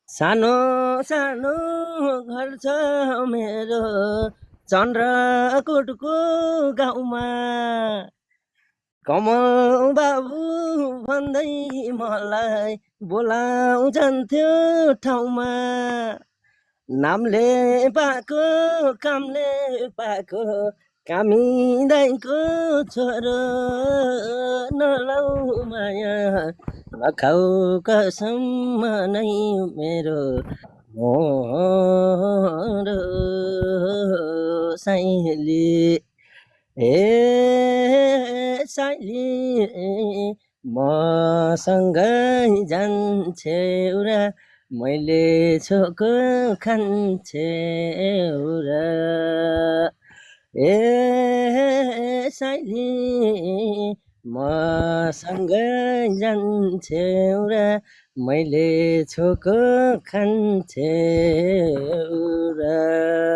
सानो सानो घर छ मेरो चन्द्रकोटको गाउँमा कमल बाबु भन्दै मलाई बोलाउँछन्थ्यो ठाउँमा नामले पाएको कामले पाएको कामी दाइको छोरो नलाउ माया नखाऊ कसम नै मेरो मोर साइली ए साइली मसँगै जान्छेउ र मैले छोको खान्छेउ र ए साइली मसँगै जान्छेउ र मैले छोको खान्छेउ र